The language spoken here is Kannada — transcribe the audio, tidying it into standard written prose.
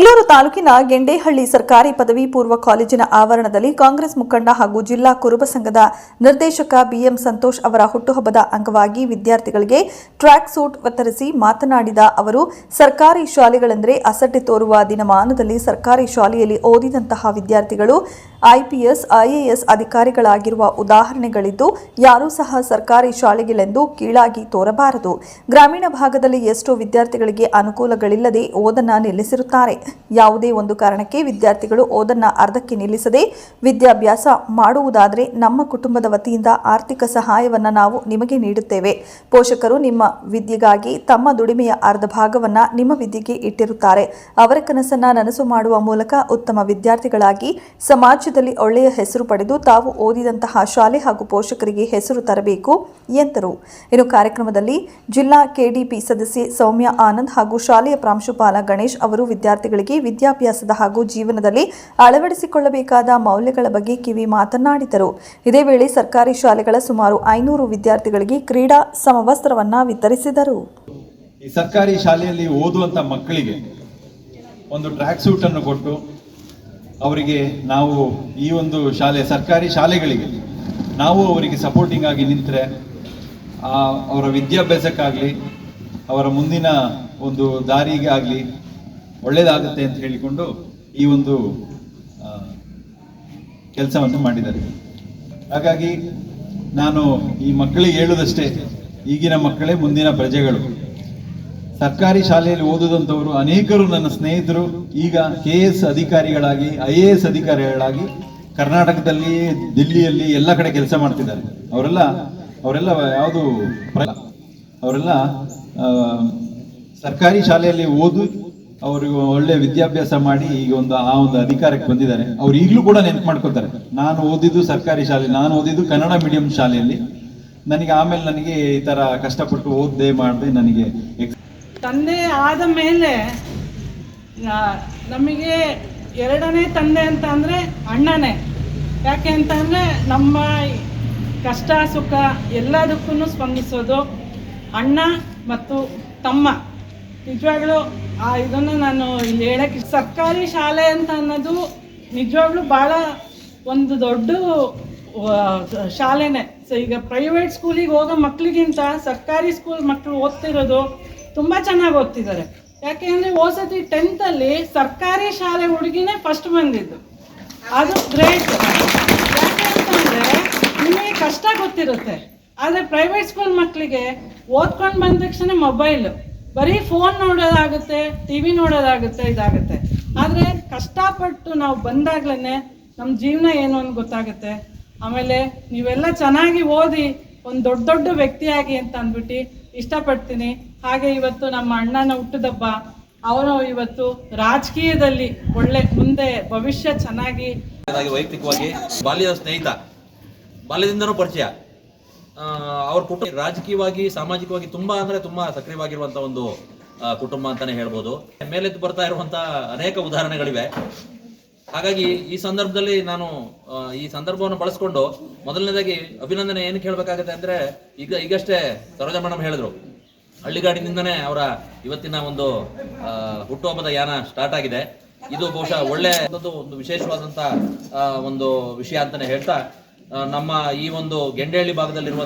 ಬೇಲೂರು ತಾಲೂಕಿನ ಗೆಂಡೇಹಳ್ಳಿ ಸರ್ಕಾರಿ ಪದವಿ ಪೂರ್ವ ಕಾಲೇಜಿನ ಆವರಣದಲ್ಲಿ ಕಾಂಗ್ರೆಸ್ ಮುಖಂಡ ಹಾಗೂ ಜಿಲ್ಲಾ ಕುರುಬ ಸಂಘದ ನಿರ್ದೇಶಕ ಬಿಎಂ ಸಂತೋಷ್ ಅವರ ಹುಟ್ಟುಹಬ್ಬದ ಅಂಗವಾಗಿ ವಿದ್ಯಾರ್ಥಿಗಳಿಗೆ ಟ್ರ್ಯಾಕ್ ಸೂಟ್ ವಿತರಿಸಿ ಮಾತನಾಡಿದ ಅವರು, ಸರ್ಕಾರಿ ಶಾಲೆಗಳೆಂದರೆ ಅಸಡ್ಡೆ ತೋರುವ ದಿನಮಾನದಲ್ಲಿ ಸರ್ಕಾರಿ ಶಾಲೆಯಲ್ಲಿ ಓದಿದಂತಹ ವಿದ್ಯಾರ್ಥಿಗಳು ಐಪಿಎಸ್, ಐಎಎಸ್ ಅಧಿಕಾರಿಗಳಾಗಿರುವ ಉದಾಹರಣೆಗಳಿದ್ದು, ಯಾರೂ ಸಹ ಸರ್ಕಾರಿ ಶಾಲೆಗಳೆಂದು ಕೀಳಾಗಿ ತೋರಬಾರದು. ಗ್ರಾಮೀಣ ಭಾಗದಲ್ಲಿ ಎಷ್ಟೋ ವಿದ್ಯಾರ್ಥಿಗಳಿಗೆ ಅನುಕೂಲಗಳಿಲ್ಲದೆ ಓದನ್ನ ನಿಲ್ಲಿಸಿರುತ್ತಾರೆ. ಯಾವುದೇ ಒಂದು ಕಾರಣಕ್ಕೆ ವಿದ್ಯಾರ್ಥಿಗಳು ಓದನ್ನ ಅರ್ಧಕ್ಕೆ ನಿಲ್ಲಿಸದೆ ವಿದ್ಯಾಭ್ಯಾಸ ಮಾಡುವುದಾದರೆ ನಮ್ಮ ಕುಟುಂಬದ ವತಿಯಿಂದ ಆರ್ಥಿಕ ಸಹಾಯವನ್ನ ನಾವು ನಿಮಗೆ ನೀಡುತ್ತೇವೆ. ಪೋಷಕರು ನಿಮ್ಮ ವಿದ್ಯೆಗಾಗಿ ತಮ್ಮ ದುಡಿಮೆಯ ಅರ್ಧ ಭಾಗವನ್ನ ನಿಮ್ಮ ವಿದ್ಯೆಗೆ ಇಟ್ಟಿರುತ್ತಾರೆ. ಅವರ ಕನಸನ್ನ ನನಸು ಮಾಡುವ ಮೂಲಕ ಉತ್ತಮ ವಿದ್ಯಾರ್ಥಿಗಳಾಗಿ ಸಮಾಜದಲ್ಲಿ ಒಳ್ಳೆಯ ಹೆಸರು ಪಡೆದು ತಾವು ಓದಿದಂತಹ ಶಾಲೆ ಹಾಗೂ ಪೋಷಕರಿಗೆ ಹೆಸರು ತರಬೇಕು ಎಂದರು. ಇನ್ನು ಕಾರ್ಯಕ್ರಮದಲ್ಲಿ ಜಿಲ್ಲಾ ಕೆಡಿಪಿ ಸದಸ್ಯೆ ಸೌಮ್ಯ ಆನಂದ್ ಹಾಗೂ ಶಾಲೆಯ ಪ್ರಾಂಶುಪಾಲ ಗಣೇಶ್ ಅವರು ವಿದ್ಯಾರ್ಥಿಗಳಿಗೆ ವಿದ್ಯಾಭ್ಯಾಸದ ಹಾಗೂ ಜೀವನದಲ್ಲಿ ಅಳವಡಿಸಿಕೊಳ್ಳಬೇಕಾದ ಮೌಲ್ಯಗಳ ಬಗ್ಗೆ ಕಿವಿ ಮಾತನಾಡಿದರು. ಇದೇ ವೇಳೆ ಸರ್ಕಾರಿ ಶಾಲೆಗಳ ಸುಮಾರು 500 ವಿದ್ಯಾರ್ಥಿಗಳಿಗೆ ಕ್ರೀಡಾ ಸಮವಸ್ತ್ರವನ್ನ ವಿತರಿಸಿದರು. ಈ ಸರ್ಕಾರಿ ಶಾಲೆಯಲ್ಲಿ ಓದುವಂತ ಮಕ್ಕಳಿಗೆ ಒಂದು ಟ್ರ್ಯಾಕ್ ಸೂಟ್ ಅನ್ನು ಕೊಟ್ಟು ಅವರಿಗೆ ನಾವು ಈ ಒಂದು ಸರ್ಕಾರಿ ಶಾಲೆಗಳಿಗೆ ನಾವು ಅವರಿಗೆ ಸಪೋರ್ಟಿಂಗ್ ಆಗಿ ನಿಂತರೆ ಅವರ ವಿದ್ಯಾಭ್ಯಾಸಕ್ಕಾಗಲಿ ಅವರ ಮುಂದಿನ ಒಂದು ದಾರಿಗೆ ಆಗಲಿ ಒಳ್ಳೆಯದಾಗುತ್ತೆ ಅಂತ ಹೇಳಿಕೊಂಡು ಈ ಒಂದು ಕೆಲಸವನ್ನು ಮಾಡಿದ್ದಾರೆ. ಹಾಗಾಗಿ ನಾನು ಈ ಮಕ್ಕಳಿಗೆ ಹೇಳುವುದಷ್ಟೇ, ಈಗಿನ ಮಕ್ಕಳೇ ಮುಂದಿನ ಪ್ರಜೆಗಳು. ಸರ್ಕಾರಿ ಶಾಲೆಯಲ್ಲಿ ಓದುದಂಥವರು ಅನೇಕರು ನನ್ನ ಸ್ನೇಹಿತರು ಈಗ KS ಅಧಿಕಾರಿಗಳಾಗಿ, IAS ಅಧಿಕಾರಿಗಳಾಗಿ ಕರ್ನಾಟಕದಲ್ಲಿ, ದಿಲ್ಲಿಯಲ್ಲಿ ಎಲ್ಲ ಕಡೆ ಕೆಲಸ ಮಾಡ್ತಿದ್ದಾರೆ. ಅವರೆಲ್ಲ ಯಾವುದು ಅವರೆಲ್ಲ ಸರ್ಕಾರಿ ಶಾಲೆಯಲ್ಲಿ ಓದು ಅವ್ರಿಗೆ ಒಳ್ಳೆ ವಿದ್ಯಾಭ್ಯಾಸ ಮಾಡಿ ಈಗ ಆ ಒಂದು ಅಧಿಕಾರಕ್ಕೆ ಬಂದಿದ್ದಾರೆ. ಅವ್ರು ಈಗಲೂ ಕೂಡ ನೆನಪು ಮಾಡ್ಕೋತಾರೆ, ನಾನು ಓದಿದ್ದು ಸರ್ಕಾರಿ ಶಾಲೆ, ನಾನು ಓದಿದ್ದು ಕನ್ನಡ ಮೀಡಿಯಂ ಶಾಲೆಯಲ್ಲಿ, ನನಗೆ ಈ ತರ ಕಷ್ಟಪಟ್ಟು ಓದ್ದೆ ಮಾಡಿದೆ. ನನಗೆ ತಂದೆ ಆದ ಮೇಲೆ ನಮಗೆ ಎರಡನೇ ತಂದೆ ಅಂತ ಅಂದರೆ ಅಣ್ಣನೇ. ಯಾಕೆ ಅಂತಂದರೆ ನಮ್ಮ ಕಷ್ಟ ಸುಖ ಎಲ್ಲದಕ್ಕೂ ಸ್ಪಂದಿಸೋದು ಅಣ್ಣ ಮತ್ತು ತಮ್ಮ. ನಿಜವಾಗ್ಲೂ ಇದನ್ನು ನಾನು ಇಲ್ಲಿ ಹೇಳಕ್ಕೆ, ಸರ್ಕಾರಿ ಶಾಲೆ ಅಂತ ಅನ್ನೋದು ನಿಜವಾಗ್ಲೂ ಭಾಳ ಒಂದು ದೊಡ್ಡ ಶಾಲೆನೇ. ಸೊ ಈಗ ಪ್ರೈವೇಟ್ ಸ್ಕೂಲಿಗೆ ಹೋಗೋ ಮಕ್ಕಳಿಗಿಂತ ಸರ್ಕಾರಿ ಸ್ಕೂಲ್ ಮಕ್ಕಳು ಓದ್ತಿರೋದು ತುಂಬ ಚೆನ್ನಾಗಿ ಓದ್ತಿದ್ದಾರೆ. ಯಾಕೆ ಅಂದರೆ ಹೋಸತಿ 10th ಸರ್ಕಾರಿ ಶಾಲೆ ಹುಡುಗಿನೇ ಫಸ್ಟ್ ಬಂದಿದ್ದು. ಅದು ಗ್ರೇಟ್. ಯಾಕೆ ಅಂತಂದರೆ ನಿಮಗೆ ಕಷ್ಟ ಗೊತ್ತಿರುತ್ತೆ. ಆದರೆ ಪ್ರೈವೇಟ್ ಸ್ಕೂಲ್ ಮಕ್ಕಳಿಗೆ ಓದ್ಕೊಂಡು ಬಂದ ತಕ್ಷಣ ಮೊಬೈಲು, ಬರೀ ಫೋನ್ ನೋಡೋದಾಗುತ್ತೆ, TV ನೋಡೋದಾಗುತ್ತೆ, ಇದಾಗುತ್ತೆ. ಆದರೆ ಕಷ್ಟಪಟ್ಟು ನಾವು ಬಂದಾಗ್ಲೇ ನಮ್ಮ ಜೀವನ ಏನು ಅಂತ ಗೊತ್ತಾಗುತ್ತೆ. ಆಮೇಲೆ ನೀವೆಲ್ಲ ಚೆನ್ನಾಗಿ ಓದಿ ಒಂದು ದೊಡ್ಡ ವ್ಯಕ್ತಿಯಾಗಿ ಅಂತ ಅಂದ್ಬಿಟ್ಟು ಇಷ್ಟಪಡ್ತೀನಿ. ಹಾಗೆ ಇವತ್ತು ನಮ್ಮ ಅಣ್ಣನ ಹುಟ್ಟುದಬ್ಬ, ಅವರು ಇವತ್ತು ರಾಜಕೀಯದಲ್ಲಿ ಒಳ್ಳೆ ಮುಂದೆ ಭವಿಷ್ಯ ಚೆನ್ನಾಗಿ. ವೈಯಕ್ತಿಕವಾಗಿ ಬಾಲ್ಯದ ಸ್ನೇಹಿತ, ಬಾಲ್ಯದಿಂದನೂ ಪರಿಚಯ. ಅವ್ರ ಕುಟುಂಬ ರಾಜಕೀಯವಾಗಿ, ಸಾಮಾಜಿಕವಾಗಿ ತುಂಬಾ ಸಕ್ರಿಯವಾಗಿರುವಂತ ಒಂದು ಕುಟುಂಬ ಅಂತಾನೆ ಹೇಳ್ಬೋದು. ಮೇಲೆದ್ದು ಬರ್ತಾ ಇರುವಂತ ಅನೇಕ ಉದಾಹರಣೆಗಳಿವೆ. ಹಾಗಾಗಿ ಈ ಸಂದರ್ಭದಲ್ಲಿ ನಾನು ಈ ಸಂದರ್ಭವನ್ನು ಬಳಸ್ಕೊಂಡು ಮೊದಲನೇದಾಗಿ ಅಭಿನಂದನೆ ಏನಕ್ಕೆ ಹೇಳ್ಬೇಕಾಗತ್ತೆ ಅಂದ್ರೆ, ಈಗಷ್ಟೇ ಸರೋಜಾ ಮೇಡಮ್ ಹೇಳಿದ್ರು, ಹಳ್ಳಿಗಾಡಿನಿಂದನೇ ಅವರ ಇವತ್ತಿನ ಒಂದು ಹುಟ್ಟುಹಬ್ಬದ ಯಾನ ಸ್ಟಾರ್ಟ್ ಆಗಿದೆ. ಇದು ಬಹುಶಃ ಒಳ್ಳೆ ಒಂದು ವಿಶೇಷವಾದಂತ ಒಂದು ವಿಷಯ ಅಂತಾನೆ ಹೇಳ್ತಾ, ನಮ್ಮ ಈ ಒಂದು ಗೆಂಡೇಹಳ್ಳಿ ಭಾಗದಲ್ಲಿರುವಂತ